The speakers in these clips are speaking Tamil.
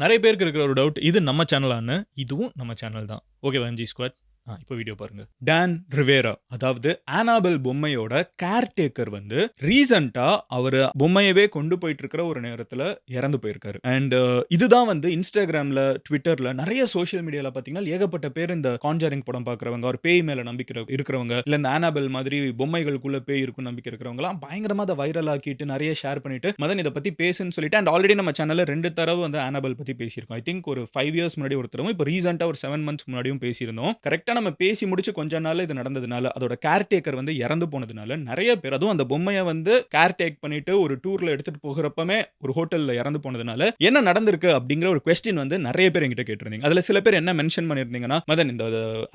நெறைய பேருக்கு இருக்கிற ஒரு டவுட். இது நம்ம சேனலான்னு. இதுவும் நம்ம சேனல் தான். ஓகேவா எம்ஜி ஸ்குவாட்? இப்போ வீடியோ பாருங்க. டான் ரிவேரா அதாவது ஆனாபெல் பொம்மையோட கேர்டேக்கர் வந்து ரீசென்ட்டா அவரு பொம்மையவே கொண்டு போயிட்டு இருக்கிற ஒரு நேரத்துல இறந்து போயிருக்காரு. அண்ட் இதுதான் வந்து Instagramல, Twitterல நெறைய சோசியல் மீடியால பார்த்தீங்கன்னா, ஏகப்பட்ட பேர் இந்த கான்ஜரிங் படம் பார்க்கிறவங்க, ஒரு பேய் மேல நம்பிக்கை இருக்கிறவங்க, இல்ல இந்த ஆனாபெல் மாதிரி பொம்மைகளுக்குள்ள பேய் இருக்குன்னு நம்பிக்கை இருக்கிறவங்கலாம் பயங்கரமா அத வைரல் ஆக்கிட்டு நெறைய ஷேர் பண்ணிட்டு, மதன் இத பத்தி பேசுன்னு சொல்லிட்டு அண்ட் ஆல்ரெடி நம்ம சேனல்ல 2 தடவ வந்து ஆனாபெல் பத்தி பேசியிருக்கோம். ஐ திங்க் ஒரு 5 இயர்ஸ் முன்னாடி ஒரு தடவ, இப்போ ரீசென்ட்டா ஒரு 7 மந்த்ஸ் முன்னாடியும் பேசியிருந்தோம். கரெக்ட்டா நம்ம பேசி முடிச்சு கொஞ்ச நாள்ல இது நடந்ததுனால, அதோட கேர்டேக்கர் வந்து இறந்து போனதுனால, நெறைய பேர் அதுவும் அந்த பொம்மைய வந்து கேர்டேக் பண்ணிட்டு ஒரு டூர்ல எடுத்துட்டு போகிறப்பமே ஒரு ஹோட்டல்ல இறந்து போனதுனால, என்ன நடந்திருக்கு அப்படிங்கிற ஒரு கொஸ்டின் வந்து நெறைய பேர் என்கிட்ட கேட்டிருந்தீங்க. அதுல சில பேர் என்ன மென்ஷன் பண்ணியிருந்தீங்கன்னா, "மதன் இந்த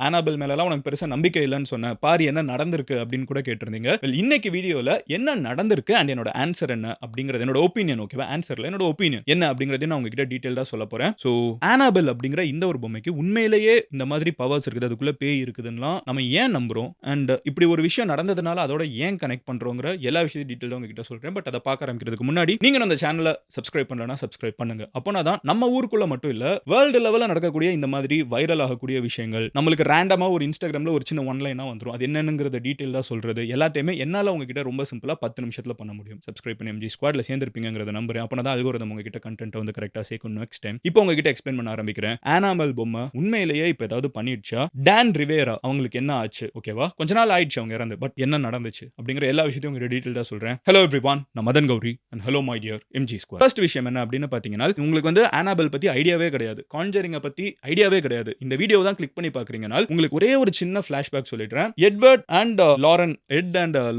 ஆனாபெல் மேலலாம் உனக்கு பெருசா நம்பிக்கை இல்லன்னு சொன்ன. பாரு என்ன நடந்திருக்கு" அப்படின்னு கூட கேட்டிருந்தீங்க. வெல் இன்னைக்கு வீடியோல என்ன நடந்திருக்கு அண்ட் என்னோட ஆன்சர் என்ன அப்படிங்கிறது என்னோட ஒப்பீனியன் ஓகேவா? ஆன்சர்ல என்னோட ஒப்பீனியன் என்ன அப்படிங்கிறதையும் நான் உங்ககிட்ட டீடைல்டா சொல்லப் போறேன். சோ ஆனாபெல் அப்படிங்கிற இந்த ஒரு பொம்மைக்கு உண்மையிலேயே இந்த மாதிரி பவர்ஸ் இருக்குது. அதுக்குள்ள பேய் இருக்குதுன்னுலாம் நம்ம ஏன் நம்புறோம்? அண்ட் இப்படி ஒரு விஷயம் நடந்ததுனால அதோட ஏன் கனெக்ட் பண்றோங்கிற எல்லா விஷயத்தையும் டீடைலா உங்ககிட்ட சொல்றேன். பட் அத பார்க்க ஆரம்பிக்கிறதுக்கு முன்னாடி நீங்க நம்ம சேனலை சப்ஸ்கிரைப் பண்ணலனா சப்ஸ்கிரைப் பண்ணுங்க. அப்போனா தான் நம்ம ஊருக்குள்ள மட்டும் இல்ல, வேர்ல்டு லெவல்ல நடக்கக்கூடிய இந்த மாதிரி வைரல் ஆகக்கூடிய விஷயங்கள் நம்மளுக்கு ரேண்டமா ஒரு Instagramல ஒரு சின்ன ஒன் லைனா வந்துரும். அது என்னன்னுங்கிறத டீடைலா சொல்றது எல்லாத்தையுமே என்னால உங்ககிட்ட ரொம்ப சிம்பிளா 10 நிமிஷத்துல பண்ண முடியும். சப்ஸ்கிரைப் பண்ணி எம்ஜி ஸ்குவாட்ல சேர்ந்திருப்பீங்கங்கறத நம்புறேன். அப்போனா தான் அல்கோரிதம் உங்ககிட்ட கண்டென்ட் வந்து கரெக்ட்டா சேர்க்கும் நெக்ஸ்ட் டைம். இப்போ உங்ககிட்ட எக்ஸ்பிளைன் பண்ண ஆரம்பிக்கிறேன். ஆனாபெல் பொம்மை உண்மையிலேயே இப்ப ஏதாவது பண்ணிடுச்சா? டான் ரிவேரா அவங்களுக்கு என்ன ஆச்சு? ஓகேவா? கொஞ்ச நாள் ஆயிடுச்சு அவங்க இறந்து. பட் என்ன நடந்துச்சு? அப்படிங்கிற எல்லா விஷயத்தையும் உங்ககிட்ட டீடைலா சொல்றேன். Hello everyone. நான் Madan Gowri and hello my dear MG squad. First விஷயம் என்ன அப்படின்னு பார்த்தீங்கன்னா, உங்களுக்கு வந்து ஆனாபெல் பத்தி ஐடியாவே கிடையாது. கான்ஜரிங்க பத்தி ஐடியாவே கிடையாது. இந்த வீடியோ தான் கிளிக் பண்ணி பார்க்குறீங்கன்னா, உங்களுக்கு ஒரே ஒரு சின்ன ஃபிளாஷ்பேக் சொல்லிடுறேன். எட்வர்ட் அண்ட்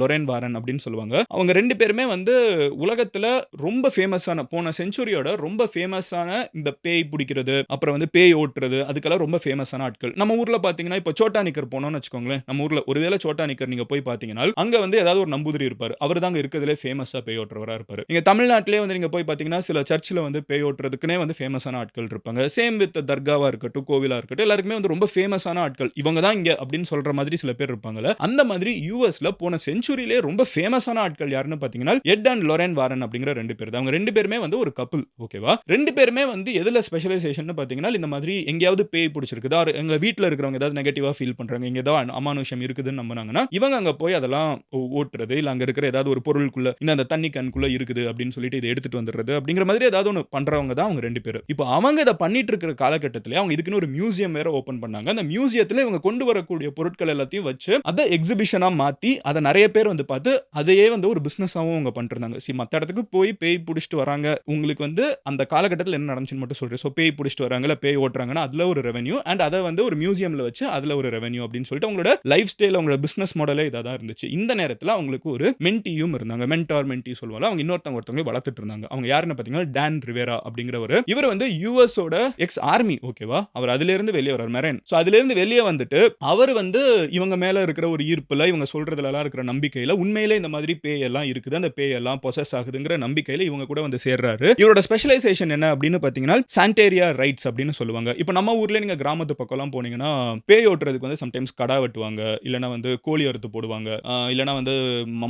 லொரென் வாரன் அப்படின்னு சொல்லுவாங்க. அவங்க 2 பேருமே வந்து உலகத்துல ரொம்ப ஃபேமஸான போன செஞ்சுரியோட ரொம்ப ஃபேமஸான இந்த பேய் பிடிக்கிறது, அப்புறம் வந்து பேய் ஓட்டுறது அதுக்கெல்லாம் ரொம்ப ஃபேமஸான ஆட்கள். நம்ம ஊர்ல பார்த்தீங்கன்னா, இப்போ சோட்டா நிக்கர் போனோம்னு வச்சுக்கோங்களேன். நம்ம ஊர்ல ஒருவேளை சோட்டா நிக்கர் நீங்க போய் பார்த்தீங்கன்னா, அங்க வந்து ஏதாவது ஒரு நம்பூதிரி இருப்பாரு. அவர் தாங்க இருக்கிறதுலே ஃபேமஸா பேய் ஓட்டுறவரா இருப்பாரு. நீங்க தமிழ்நாட்டிலேயே வந்து நீங்க போய் பார்த்தீங்கன்னா, சில சர்ச்ல வந்து பேய் ஓட்டுறதுக்குனே வந்து ஃபேமஸான ஆட்கள் இருப்பாங்க. சேம் வித் தர்காவா இருக்கட்டும், கோவிலா இருக்கட்டும், எல்லாருக்குமே வந்து ரொம்ப ஃபேமஸான ஆட்கள். இவங்க தான் இங்க அப்படின்னு சொல்ற மாதிரி சில பேர் இருப்பாங்கல்ல. அந்த மாதிரி யுஎஸ்ல போன செஞ்சுரியிலே ரொம்ப ஃபேமஸான ஆட்கள் யாருன்னு பார்த்தீங்கன்னா, எட் அண்ட் லொரென் வாரன் அப்படிங்கிற 2 பேர் தான். அவங்க 2 பேருமே வந்து ஒரு கப்பிள். ஓகேவா? 2 பேருமே வந்து எதுல ஸ்பெஷலைசேஷன் பார்த்தீங்கன்னா, இந்த மாதிரி எங்கேயாவது பேய் பிடிச்சிருக்குதா, எங்க வீட்ல இருக்கிறவங்க ஏதாவது நெகட்டிவா ஃபீல் பண்றாங்க, இங்க ஏதோ அமானுஷ்யம் இருக்குதுன்னு நம்புனாங்கன்னா, இவங்க அங்க போய் அதெல்லாம் ஓட்டுறது, இல்ல அங்க இருக்கிற ஏதாவது ஒரு பொருளுக்குள்ள இந்த தண்ணி கேனுக்குள்ள இருக்குது அப்படின்னு சொல்லிட்டு இத எடுத்துட்டு வந்துடுறது அப்படிங்கிற மாதிரி ஏதாவது ஒண்ணு பண்றவங்க தான் அவங்க 2 பேரும். இப்போ அவங்க இத பண்ணிட்டு இருக்கிற காலகட்டத்திலே அவங்க இதுக்குன்னு ஒரு மியூசியம் வேற ஓபன் பண்ணாங்க. அந்த மியூசியத்தில இவங்க கொண்டு வரக்கூடிய பொருட்கள் எல்லாத்தையும் வச்சு அத எக்ஸிபிஷனா மாத்தி அத நெறைய பேர் வந்து பார்த்து அதையே வந்து ஒரு பிசினஸாவும் அவங்க பண்ணிட்டு இருந்தாங்க. மத்த இடத்துக்கு போய் பேய் புடிச்சிட்டு வராங்க. உங்களுக்கு வந்து அந்த காலகட்டத்தில என்ன நடந்துச்சுன்னு மட்டும் சொல்றேன். சோ பேய் புடிச்சிட்டு வராங்கல, பேய் ஓட்டுறாங்கன்னா அதுல ஒரு ரெவென்யூ அண்ட் அத வந்து ஒரு மியூசியம்ல வச்சு அதுல ஒரு ரெவென்யூ அப்படின்னு சொல்லிட்டு அவங்களோட லைஃப் ஸ்டைல், அவங்களோட பிசினஸ் மாடலே இதா தான் இருந்துச்சு. இந்த நேரத்துல அவங்களுக்கு ஒரு மென்டியும் இருந்தாங்க. மென்டார் மென்டி சொல்வாங்க. அவங்க ஒருத்தவங்களை வளர்த்துட்டு இருந்தாங்க. அவங்க யாருன்னு பார்த்தீங்கன்னா, டான் ரிவேரா அப்படிங்கிறவரு. இவர் வந்து யுஎஸ் ஓட எக்ஸ் ஆர்மி. ஓகேவா? அவர் அதில இருந்து வெளிய வரார். மெரைன். சோ அதில இருந்து வெளிய வந்துட்டு அவர் வந்து இவங்க மேல இருக்கிற ஒரு ஈர்ப்புல, இவங்க சொல்றதுலலாம் இருக்கிற நம்பிக்கையில உண்மையிலே இந்த மாதிரி பேய் எல்லாம் இருக்குது. அந்த பேய் எல்லாம் பொசஸ் ஆகுதுங்கிற நம்பிக்கையில இவங்க கூட வந்து சேர்றாரு. இவரோட ஸ்பெஷலைசேஷன் என்ன அப்படின்னு பார்த்தீங்கன்னா, சான்டேரியா ரைட்ஸ் அப்படின்னு சொல்லுவாங்க. இப்போ நம்ம ஊர்ல நீங்க கிராமத்து பக்கம்லாம் போனீங்கன்னா, பேய் ஓட்டுறதுக்கு வந்து சம்டைம்ஸ் கடா வெட்டுவாங்க. இல்லன்னா வந்து கோழி அறுத்து போடுவாங்க. இல்லன்னா வந்து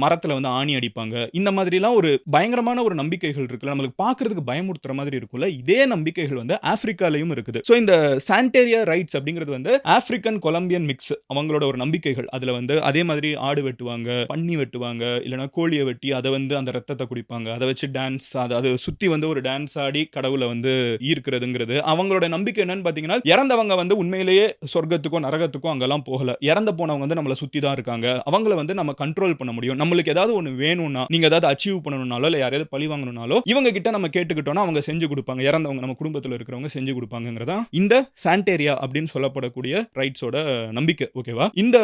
மரத்துல வந்து ஆணி அடிப்பாங்க. இந்த மாதிரிலாம் ஒரு பயங்கரமான ஒரு நம்பிக்கைகள் இருக்குல்ல. நம்மளுக்கு பார்க்கிறதுக்கு பயமுறுத்துற மாதிரி இருக்குல்ல. இதே நம்பிக்கைகள் வந்து ஆப்பிரிக்காலயும் இருக்குது. சோ இந்த சான்டேரியா ரைட்ஸ் அப்படிங்கிறது வந்து ஆப்பிரிக்கன் கொலம்பியன் மிக்ஸ். அவங்களோட ஒரு நம்பிக்கைகள். அதுல வந்து அதே மாதிரி ஆடு வெட்டுவாங்க, பன்னி வெட்டுவாங்க, இல்லன்னா கோழிய வெட்டி அத வந்து அந்த ரத்தத்த குடிப்பாங்க. அத வச்சு டான்ஸ் அத சுத்தி வந்து ஒரு டான்ஸ் ஆடி கடவுள வந்து ஈர்க்கிறதுங்கிறது அவங்களோட நம்பிக்கை என்னன்னு பார்த்தீங்கன்னா, இறந்தவங்க வந்து உண்மையிலேயே சொர்க்கத்துக்கோ நரகத்துக்கோ அங்கலாம் போகல. இறந்து போனவங்க வந்து நம்மள சுத்தி தான் இருக்காங்க. அவங்கள வந்து நம்ம கண்ட்ரோல் பண்ண முடியும். நம்மளுக்கு ஏதாவது ஒண்ணு வேணும்னா, நீங்க ஏதாவது அச்சீவ் பண்ணனும்னாலோ, இல்ல யாரையாவது பழி வாங்கணும்னாலோ, இவங்க கிட்ட நம்ம கேட்டுக்கிட்டோம்னா அவங்க செஞ்சு குடுப்பாங்க. இறந்தவங்க நம்ம குடும்பத்துல இருக்கிறவங்க செஞ்சு குடுப்பாங்கங்கறதா இந்த சான்டேரியா அப்படின்னு சொல்லப்படக்கூடிய ரைட்ஸோட நம்பிக்கை. ஓகேவா? இந்த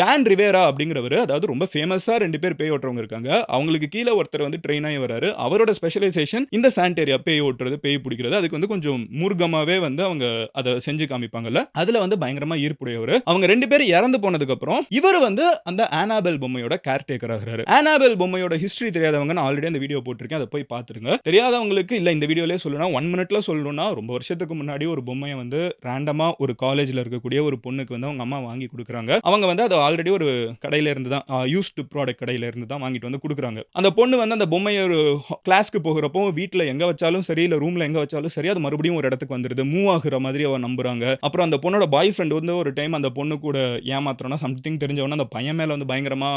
டான் ரிவேரா அப்படிங்கிறவரு அதாவது ரொம்ப ஃபேமஸா 2 பேர் பேய் ஓட்டுறவங்க இருக்காங்க. அவங்களுக்கு கீழ ஒருத்தர் வந்து ட்ரெயின் ஆகி வராரு. அவரோட ஸ்பெஷலைசேஷன் இந்த சான்டேரியா பேய் ஓட்டுறது, பேய் பிடிக்கிறது. அதுக்கு வந்து கொஞ்சம் மூர்க்கமாவே வந்து அவங்க அத செஞ்சு காமிப்பாங்கல்ல. அதுல வந்து பயங்கரமா பயங்கரமா ஈர்ப்புடையவர். அவங்க 2 பேரும் இறந்து போனதுக்கு அப்புறம் இவர் வந்து அந்த ஆனாபெல் பொம்மையோட கேர்டேக்கர் ஆகுறாரு. ஆனாபெல் பொம்மையோட ஹிஸ்டரி தெரியாதவங்க நான் ஆல்ரெடி அந்த வீடியோ போட்டிருக்கேன். அதை போய் பார்த்துருங்க. தெரியாதவங்களுக்கு இல்ல இந்த வீடியோலயே சொல்லணும்னா 1 மினிட்ல சொல்லணும்னா ரொம்ப வருஷத்துக்கு முன்னாடி ஒரு பொம்மையை வந்து ரேண்டமா ஒரு காலேஜ்ல இருக்கக்கூடிய ஒரு பொண்ணுக்கு வந்து அவங்க அம்மா வாங்கி கொடுக்குறாங்க. அவங்க வந்து அதை ஆல்ரெடி ஒரு கடையில இருந்து தான் யூஸ்டு ப்ராடக்ட் கடையில இருந்து தான் வாங்கிட்டு வந்து கொடுக்குறாங்க. அந்த பொண்ணு வந்து அந்த பொம்மையை ஒரு கிளாஸ்க்கு போகிறப்போ வீட்டில் எங்க வச்சாலும் சரி இல்லை ரூம்ல எங்க வச்சாலும் சரி அது மறுபடியும் ஒரு இடத்துக்கு வந்துருது. மூவ் ஆகுற மாதிரி அவ நம்புறாங்க. அப்புறம் அந்த பொண்ணோட பாய் ஃப்ரெண்ட் வந்து ஒரு டைம் அந்த பொண்ணு கூட ஏமாத்துறோம்னா சம்திங் தெரிஞ்சவொன்னே அந்த பையன் மேல வந்து பயங்கரமா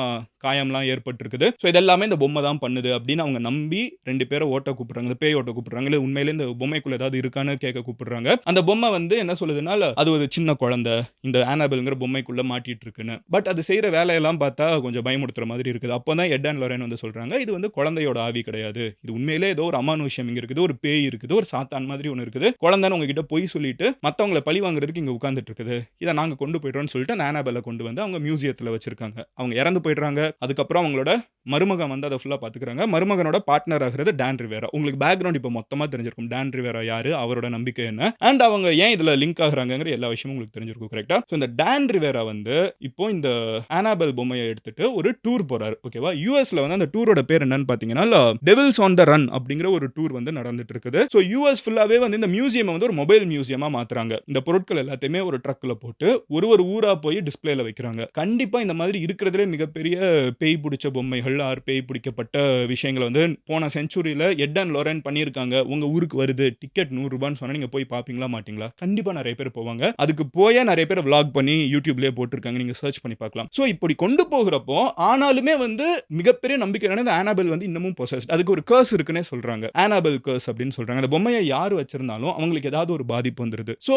காயம்லாம் ஏற்பட்டிருக்குது. ஸோ இதெல்லாமே இந்த பொம்மை தான் பண்ணுது அப்படின்னு அவங்க நம்பி 2 பேரை ஓட்ட கூப்பிடுறாங்க. இந்த பேய் ஓட்ட கூப்பிடுறாங்க. இல்லை உண்மையிலே இந்த பொம்மைக்குள்ள ஏதாவது இருக்கான்னு கேட்க கூப்பிடுறாங்க. அந்த பொம்மை வந்து என்ன சொல்லுதுன்னா அது ஒரு சின்ன குழந்தை இந்த ஆனாபெல்ங்கிற பொம்மைக்குள்ள மாட்டிட்டு இருக்குன்னு. பட் அது செய்யற வேலையெல்லாம் பார்த்தா கொஞ்சம் பயமுடுத்துற மாதிரி இருக்குது. அப்போதான் எட் அண்ட் லொரேன் வந்து சொல்றாங்க இது வந்து குழந்தையோட ஆவி கிடையாது. இது உண்மையிலே ஏதோ ஒரு அமானுஷ்யம் இங்க இருக்குது. ஒரு பேய் இருக்குது. ஒரு சாத்தான் மாதிரி ஒன்று இருக்குது. குழந்தைன்னு உங்ககிட்ட பொய் சொல்லிட்டு மற்றவங்களை பழி வாங்குறதுக்கு இங்க உட்கார்ந்துட்டு இருக்குது. இதை நாங்க கொண்டு போயிட்டோம்னு சொல்லிட்டு அந்த ஆனாபெல்லை கொண்டு வந்து அவங்க மியூசியத்தில் வச்சிருக்காங்க. அவங்க இறந்து போயிடுறாங்க. அதுக்கப்புறம் அவங்களோட மருமகன் வந்து அதை ஃபுல்லா பாத்துக்கிறாங்க. மருமகனோட பார்ட்னர் ஆகிறது டான் ரிவேரா. உங்களுக்கு பேக்ரவுண்ட் இப்போ மொத்தமா தெரிஞ்சிருக்கும். டான் ரிவேரா யாரு, அவரோட நம்பிக்கை என்ன, அண்ட் அவங்க ஏன் இதுல லிங்க் ஆகுறாங்கங்கிற எல்லா விஷயமும் உங்களுக்கு தெரிஞ்சிருக்கும். கரெக்டா? ஸோ இந்த டான் ரிவேரா வந்து இப்போ இந்த ஆனாபெல் பொம்மையை எடுத்துட்டு ஒரு டூர் போறாரு. ஓகேவா? யூஎஸ்ல வந்து அந்த டூரோட பேர் என்னன்னு பாத்தீங்கன்னா டெவில்ஸ் ஆன் த ரன் அப்படிங்கிற ஒரு டூர் வந்து நடந்துட்டு இருக்குது. ஸோ யூஎஸ் ஃபுல்லாவே வந்து இந்த மியூசியம் வந்து ஒரு மொபைல் மியூசியமா மாத்துறாங்க. இந்த பொருட்கள் எல்லாத்தையுமே ஒரு ட்ரக்ல போட்டு ஒரு ஊரா போய் டிஸ்பிளேல வைக்கிறாங்க. கண்டிப்பா இந்த மாதிரி இருக்கிறதுலே மிகப்பெரிய பேய் பிடிச்ச பொம்மைகள் ஆர் பேய் பிடிக்கப்பட்ட விஷயங்களை வந்து போன செஞ்சுரியில எட் அண்ட் லொரேன் பண்ணியிருக்காங்க. உங்க ஊருக்கு வருது, டிக்கெட் $100 சொன்னா நீங்க போய் பாப்பீங்களா மாட்டீங்களா? கண்டிப்பா நிறைய பேர் போவாங்க. அதுக்கு போய் நிறைய பேர் vlog பண்ணி யூடியூப்லயே போட்டிருக்காங்க. நீங்க சர்ச் பண்ணி பார்க்கலாம். ஸோ இப்படி கொண்டு போகிறப்போ ஆனாலுமே வந்து மிகப்பெரிய நம்பிக்கை இந்த ஆனாபெல் வந்து இன்னமும் பொசஸ்ட். அதுக்கு ஒரு கர்ஸ் இருக்குன்னே சொல்றாங்க. ஆனாபெல் கர்ஸ் அப்படின்னு சொல்றாங்க. அந்த பொம்மையை யார் வச்சிருந்தாலும் அவங்களுக்கு ஏதாவது ஒரு பாதிப்பு வந்துருது. ஸோ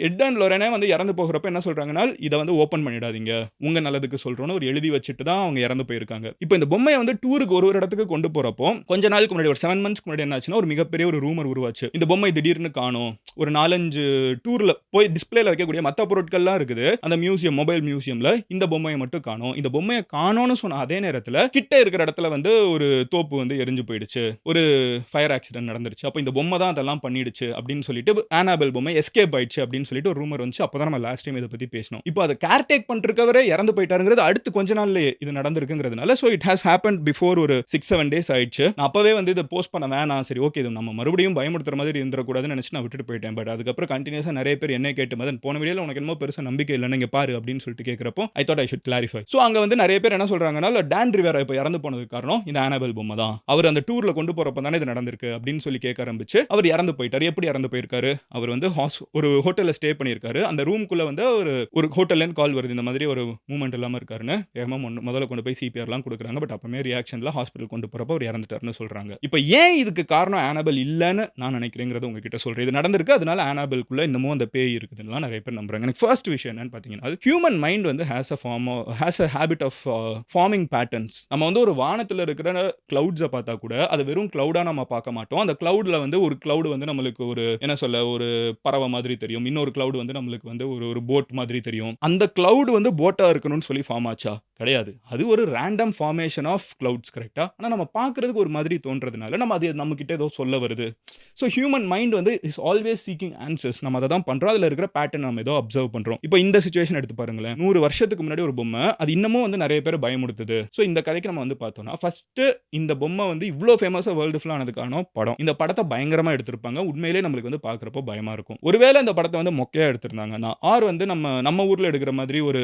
எட் அண்ட் லொரேனே வந்து இறந்து போகிறப்ப என்ன சொல்றாங்கன்னா இதை வந்து ஓபன் பண்ணிடாதீங்க, உங்க நல்லதுக்கு சொல்றோன்னு ஒரு எழுதி வச்சுட்டு தான் அவங்க இறந்து போயிருக்காங்க. இப்போ இந்த பொம்மையை வந்து டூருக்கு ஒரு இடத்துக்கு கொண்டு போறப்போ கொஞ்ச நாளுக்கு முன்னாடி ஒரு 7 months முன்னாடி என்ன ஆச்சுன்னா ஒரு மிகப்பெரிய ஒரு ரூமர் உருவாச்சு. இந்த பொம்மை திடீர்னு காணோம். ஒரு 4-5 டூர்ல போய் டிஸ்பிளேல வைக்கக்கூடிய மற்ற பொருட்கள்லாம் இருக்குது அந்த மியூசியம், மொபைல் மியூசியம்ல. இந்த பொம்மையை மட்டும் காணோம். இந்த பொம்மையை காணோம்னு சொன்ன அதே நேரத்தில் கிட்ட இருக்கிற இடத்துல வந்து ஒரு தோப்பு வந்து எரிஞ்சு போயிடுச்சு, ஒரு ஃபயர் ஆக்சிடென்ட் நடந்துருச்சு. அப்போ இந்த பொம்மை தான் அதெல்லாம் பண்ணிடுச்சு அப்படின்னு சொல்லிட்டு ஆனாபெல் பொம்மை எஸ்கேப் ஆயிடுச்சு அப்படின்னு சொல்லிட்டு ஒரு ரூமர் வந்துச்சு. அப்பதான் நம்ம லாஸ்ட் டைம் இதை பத்தி பேசணும். இப்போ அதை கேர்டேக் பண்ணிருக்கவரே இறந்து போயிட்டாருங்கிறது அடுத்து கொஞ்ச நாள்லயே இது நடந்திருக்குங்கிறதுனால so it has happened before ஒரு 6-7 days ஆயிடுச்சு. நான் அப்பவே வந்து இதை போஸ்ட் பண்ண வேணாம், சரி ஓகே இது நம்ம மறுபடியும் பயமுறுத்துற மாதிரி இருந்துடக்கூடாதுன்னு நினைச்சு நான் விட்டுட்டு போயிட்டேன். பட் அதுக்கப்புறம் கண்டினியூஸா நிறைய பேர் என்ன கேட்டு மதன் போன வீடியோல உனக்கு என்னமோ பெருசா நம்பிக்கை இல்லைன்னு இங்க பாரு அப்படின்னு சொல்லிட்டு கேட்கிறப்போ I thought I should clarify. So அங்க வந்து நிறைய பேர் என்ன சொல்றாங்கன்னா டான் ரிவேரா இப்போ இறந்து போனதுக்கு காரணம் இந்த ஆனாபெல் பொம்மை தான். அவர் அந்த டூர்ல கொண்டு போறப்ப தானே இது நடந்திருக்கு அப்படின்னு சொல்லி கேட்க ஆரம்பிச்சு அவர் இறந்து போயிட்டாரு. எப்படி இறந்து போயிருக்காரு? அவர் வந்து ஒரு ஹோட்டல்ல ஸ்டே பண்ணியிருக்காரு. அந்த ரூம்குள்ள வந்து ஒரு ஹோட்டல்ல இருந்து கால் வருது, இந்த மாதிரி ஒரு மூவ்மெண்ட் இல்லாம இருக்காருன்னு. முதல்ல கொண்டு போய் சிபிஆர்லாம் கொடுக்குறாங்க. பட் அப்பமே ரியாக்ஷன்ல ஹாஸ்பிட்டல் கொண்டு போறப்ப அவர் இறந்துட்டாருன்னு சொல்றாங்க. இப்போ ஏன் இதுக்கு காரணம் ஆனாபெல் இல்லைன்னு நான் நினைக்கிறேங்கிறது உங்ககிட்ட சொல்றேன். இது நடந்திருக்கு, அதனால ஆனாபெல்குள்ள இன்னமும் அந்த பேய் இருக்குதுன்னு நிறைய பேர் நம்புறாங்க. எனக்கு ஃபர்ஸ்ட் விஷயம் என்னன்னு பார்த்தீங்கன்னா ஹியூமன் மைண்ட் வந்து has a habit of forming patterns. நம்ம வந்து ஒரு வானத்தில் இருக்கிற கிளவுட்ஸை பார்த்தா கூட அது வெறும் கிளவுடா நம்ம பார்க்க மாட்டோம். அந்த கிளவுட்ல வந்து ஒரு கிளவுட் வந்து நம்மளுக்கு ஒரு என்ன சொல்ல ஒரு பறவை மாதிரி தெரியும். இன்னொரு கிளவுட் வந்து நம்மளுக்கு வந்து ஒரு போட் மாதிரி தெரியும். அந்த கிளவுட் வந்து போட்டா இருக்கணும்னு சொல்லி ஃபார்ம் ஆச்சா? கிடையாது. அது ஒரு ரேண்டம் ஃபார்மேஷன் ஆஃப் கிளவுட்ஸ். கரெக்டா? ஆனால் நம்ம பார்க்கறதுக்கு ஒரு மாதிரி தோன்றதுனால நம்ம அது நம்ம கிட்ட ஏதோ சொல்ல வருது. ஸோ ஹியூமன் மைண்ட் வந்து இஸ் ஆல்வேஸ் சீக்கிங் ஆன்சர்ஸ். நம்ம அதை தான் பண்றோம். அதில் இருக்கிற பேட்டர்ன் நம்ம ஏதோ அப்சர்வ் பண்றோம். இப்போ இந்த சிச்சுவேஷன் எடுத்து பாருங்களேன். 100 வருஷத்துக்கு முன்னாடி ஒரு பொம்மை அது இன்னமும் வந்து நிறைய பேர் பயமுடுத்துது. ஸோ இந்த கதைக்கு நம்ம வந்து பார்த்தோம்னா ஃபர்ஸ்ட் இந்த பொம்மை வந்து இவ்வளோ ஃபேமஸாக வேர்ல்டு ஃபுல்லாக ஆனதுக்கான படம். இந்த படத்தை பயங்கரமாக எடுத்திருப்பாங்க. உண்மையிலே நம்மளுக்கு வந்து பார்க்குறப்போ பயமா இருக்கும். ஒருவேளை இந்த படத்தை வந்து மொக்கையா எடுத்திருந்தாங்கன்னா ஆர் வந்து நம்ம ஊர்ல எடுக்கிற மாதிரி ஒரு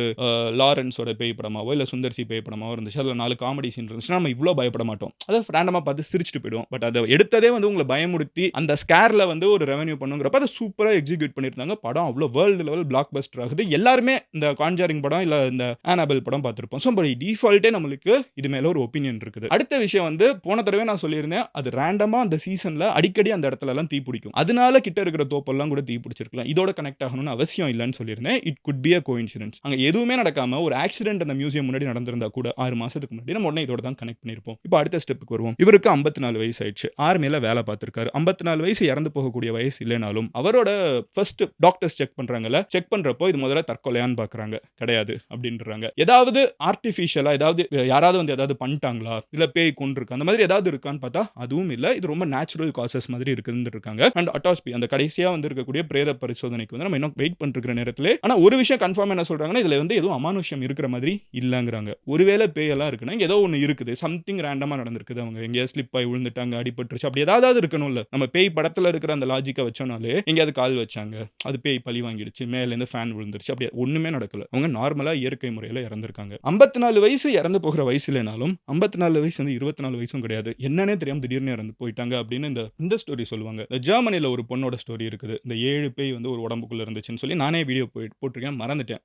லாரன்ஸோட பேய் படமாவோ இல்லை சுந்தர்சி பேய் படமாவோ இருந்துச்சு, அதில் 4 காமெடி சீன் இருந்துச்சுன்னா நம்ம இவ்வளோ பயப்பட மாட்டோம். அதை ரேண்டமாக பார்த்து சிரிச்சுட்டு போயிடுவோம். பட் அதை எடுத்ததே வந்து உங்களை பயமுடுத்தி அந்த ஸ்கேர்ல வந்து ஒரு ரெவன்யூ பண்ணுங்கிறப்ப அதை சூப்பராக எக்ஸிக்யூட் பண்ணியிருந்தாங்க. படம் அவ்வளோ வேர்ல்டு லெவல் பிளாக் பஸ்டர் ஆகுது. எல்லாருமே இந்த கான்ஜாரிங் படம் இல்லை இந்த ஆனாபெல் படம் பார்த்துருப்போம். ஸோ பட் டிஃபால்ட்டே நம்மளுக்கு இது மேலே ஒரு ஒப்பீனியன் இருக்குது. அடுத்த விஷயம் வந்து போன தடவை நான் சொல்லியிருந்தேன், அது ரேண்டமாக அந்த சீசனில் அடிக்கடி அந்த இடத்துல எல்லாம் தீ பிடிக்கும். அதனால கிட்ட இருக்கிற தோப்பெல்லாம் கூட தீ பிடிச்சிருக்கலாம். இதோட கனெக்ட் ஆகணும்னு அவசியம் இல்லைன்னு சொல்லியிருந்தேன். It could be a coincidence. அங்கே எதுவுமே நடக்காம ஒரு ஆக்சிடென்ட் அந்த மியூசியம் முன்னாடி நடந்திருந்தா கூட 6 மாசத்துக்கு முன்னாடி நம்ம உடனே இதோட தான் கனெக்ட் பண்ணியிருப்போம். இப்போ அடுத்த ஸ்டெப்புக்கு வருவோம். இவருக்கு 54 வயசு ஆயிடுச்சு. ஆர்மியில வேலை பார்த்திருக்காரு. 54 வயசு இறந்து போகக்கூடிய வயசு இல்லைனாலும் அவரோட ஃபர்ஸ்ட் டாக்டர்ஸ் செக் பண்றாங்கல்ல, செக் பண்றப்போ இது முதல்ல தற்கொலையான்னு பார்க்கறாங்க. கிடையாது அப்படின்றாங்க. ஏதாவது ஆர்டிஃபிஷியலா ஏதாவது யாராவது வந்து ஏதாவது பண்ணிட்டாங்களா இல்ல பேய் கொண்டிருக்கு அந்த மாதிரி ஏதாவது இருக்கான்னு பார்த்தா அதுவும் இல்லை. இது ரொம்ப நேச்சுரல் காசஸ் மாதிரி இருக்குன்னு இருக்காங்க. அண்ட் அட்டாஸ்பி அந்த கடைசியா வந்து இருக்கக்கூடிய பிரேத பரிசோதனைக்கு வந்து நம்ம இன்னும் வெயிட் பண்ணிருக்கிற நேரத்தில் இடத்துல. ஆனா ஒரு விஷயம் கன்ஃபார்ம் என்ன சொல்றாங்கன்னா, இதுல வந்து எதுவும் அமானுஷ்யம் இருக்கிற மாதிரி இல்லங்கிறாங்க. ஒருவேளை பேயெல்லாம் இருக்குன்னா, இங்க ஏதோ ஒண்ணு இருக்குது. சம்திங் ரேண்டமா நடந்திருக்குது. அவங்க எங்கேயாவது ஸ்லிப் ஆயி விழுந்துட்டாங்க, அடிபட்டுருச்சு. அப்படி ஏதாவது இருக்கணும்ல. நம்ம பேய் படத்துல இருக்கிற அந்த லாஜிக்க வச்சோம்னாலே, எங்கேயாவது கால் வச்சாங்க. அது பேய் பழி வாங்கிடுச்சு. மேலேருந்து ஃபேன் விழுந்துருச்சு. அப்படி ஒண்ணுமே நடக்கல. அவங்க நார்மலா இயற்கை முறையில இறந்திருக்காங்க. 54 வயசு இறந்து போகிற வயசு இல்லனாலும், 54 வயசு வந்து 24 வயசும் கிடையாது. என்னன்னே தெரியாம திடீர்னு இறந்து போயிட்டாங்க அப்படின்னு இந்த ஸ்டோரி சொல்லுவாங்க. இந்த ஜெர்மனில ஒரு பொண்ணோட ஸ்டோரி இருக்குது. இந்த 7 பேய் வந்து ஒரு உடம்புக்குள்ள இருந்துச்சுன்னு சொல்லி நானே வீடியோ போட்டிருக்கேன். மறந்துட்டேன்.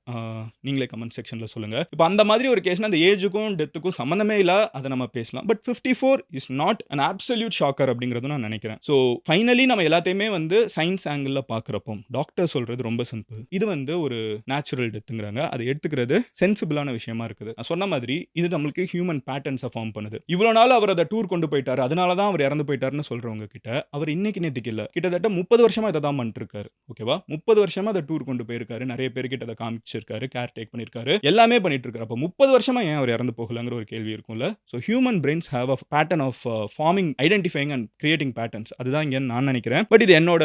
நீங்களே கமெண்ட் செக்ஷன்ல சொல்லுங்க. இப்ப அந்த மாதிரி ஒரு கேஸ்னா அந்த ஏஜ்க்கும் டெத்துக்கும் சம்மந்தமே இல்ல. அத நம்ம பேசலாம். But 54 is not an absolute shocker அப்படிங்கிறது நான் நினைக்கிறேன். சோ ஃபைனலி நம்ம எல்லாத்தையுமே வந்து சயின்ஸ் ஆங்கிள்ல பார்க்கிறப்போ டாக்டர் சொல்றது ரொம்ப சிம்பிள். இது வந்து ஒரு நேச்சுரல் டெத்ங்கிறாங்க. அதை எடுத்துக்கிறது சென்சிபிளான விஷயமா இருக்குது. நான் சொன்ன மாதிரி இது நம்மளுக்கு ஹியூமன் பேட்டர்ன்ஸை ஃபார்ம் பண்ணுது. இவ்வளவு நாள் அவர் அதை டூர் கொண்டு போயிட்டாரு, அதனால தான் அவர் இறந்து போயிட்டாருன்னு சொல்றவங்க கிட்ட அவர் இன்னைக்கு நேத்துக்கு இல்ல, கிட்டத்தட்ட 30 வருஷமா இதை தான் பண்ணிட்டு இருக்காரு. ஓகேவா? 30 வருஷமா அதை டூர் கொண்டு போயிருக்காரு, நிறைய பேர்கிட்ட அதை காமிச்சிருக்காரு, கேர் டேக் பண்ணிருக்காரு, எல்லாமே பண்ணிட்டு இருக்காரு. அப்ப 30 வருஷமா ஏன் அவர் இறந்து போகலங்கிற ஒரு கேள்வி இருக்கும்ல. So human brains have a pattern of forming, identifying and creating patterns. அதுதான் இங்க நான் நினைக்கிறேன். பட் இது என்னோட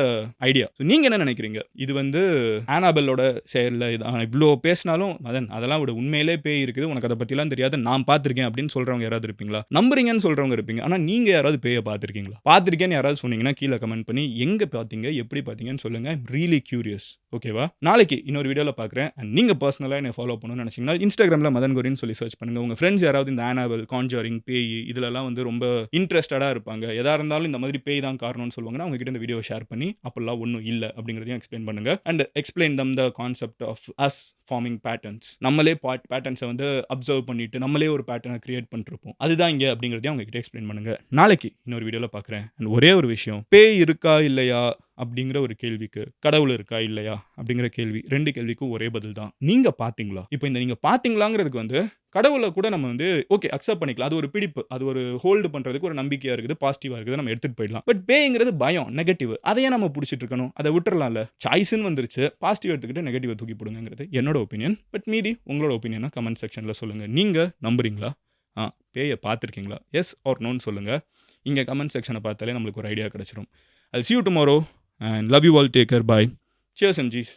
ஐடியா. நீங்க என்ன நினைக்கிறீங்க? இது வந்து ஆனாபெல்லோட செயல்ல இவ்வளோ பேசினாலும் மதன் அதெல்லாம் விட உண்மையிலே பேய் இருக்குது, உனக்கு அதை பத்திலாம் தெரியாது, நான் பார்த்திருக்கேன் அப்படின்னு சொல்றவங்க யாராவது இருப்பீங்களா? நம்புறீங்கன்னு சொல்றவங்க இருப்பீங்க. ஆனா நீங்க யாராவது பேயை பார்த்திருக்கீங்களா? பார்த்திருக்கேன்னு யாராவது சொன்னீங்கன்னா கீழே கமெண்ட் பண்ணி எங்க பார்த்தீங்க, எப்படி பார்த்தீங்கன்னு சொல்லுங்க. I'm really curious. ஓகேவா? நாளைக்கு இன்னொரு வீடியோல பார்க்குறேன். அண்ட் நீங்க பர்சனலா என்னை ஃபாலோ பண்ணணும்னு நினைச்சீங்கன்னா இன்ஸ்டாகிராம்ல மதன் கோரின்னு சொல்லி சர்ச் பண்ணுங்க. உங்க ஃப்ரெண்ட்ஸ் யாராவது இந்த ஆனாபெல், கான்ஜரிங், பேய் இதுலலாம் வந்து ரொம்ப இன்ட்ரெஸ்டடா இருப்பாங்க. எதா இருந்தாலும் இந்த மாதிரி பேய் தான் காரணம்னு சொல்லுவாங்கன்னா அவங்க கிட்ட இந்த வீடியோ ஷேர் பண்ணி அப்பெல்லாம் ஒன்றும் இல்லை அப்படிங்கிறதையும் எக்ஸ்பிளைன் பண்ணுங்க. And explain them the concept of us forming patterns. நம்மளே பேட்டர்ன்ஸை வந்து அப்சர்வ் பண்ணிட்டு நம்மளே ஒரு பேட்டர்னை கிரியேட் பண்ணிருப்போம். அதுதான் இங்கே அப்படிங்கிறதையும் அவங்க கிட்ட எக்ஸ்பிளைன் பண்ணுங்க. நாளைக்கு இன்னொரு வீடியோல பார்க்குறேன். அண்ட் ஒரே ஒரு விஷயம், பேய் இருக்கா இல்லையா அப்படிங்கிற ஒரு கேள்விக்கு கடவுள் இருக்கா இல்லையா அப்படிங்கிற கேள்வி, 2 கேள்விக்கும் ஒரே பதில் தான். நீங்க பாத்தீங்களா? இப்போ இந்த நீங்க பாத்தீங்களாங்கிறதுக்கு வந்து கடவுளை கூட நம்ம வந்து ஓகே அக்செப்ட் பண்ணிக்கலாம். அது ஒரு பிடிப்பு, அது ஒரு ஹோல்டு பண்றதுக்கு ஒரு நம்பிக்கையா இருக்குது, பாசிட்டிவா இருக்குது, நம்ம எடுத்துட்டு போயிடலாம். பட் பேய்ங்கிறது பயம், நெகட்டிவ். அதையே நம்ம பிடிச்சிட்டு இருக்கணும், அதை விட்டுறலாம்ல. சாய்ஸ்ன்னு வந்துருச்சு, பாசிட்டிவ் எடுத்துக்கிட்டு நெகட்டிவ் தூக்கி போடுங்கிறது என்னோட ஒப்பீனியன். பட் மீதி உங்களோட ஒப்பீனியனை கமெண்ட் செக்ஷன்ல சொல்லுங்க. நீங்க நம்புறீங்களா? பேயை பார்த்துருக்கீங்களா? எஸ் ஆர் நோன்னு சொல்லுங்க. இங்க கமெண்ட் செக்ஷனை பார்த்தாலே நம்மளுக்கு ஒரு ஐடியா கிடைச்சிரும். I'll see you tomorrow and love you all. Take care. Bye. Cheers, MGs.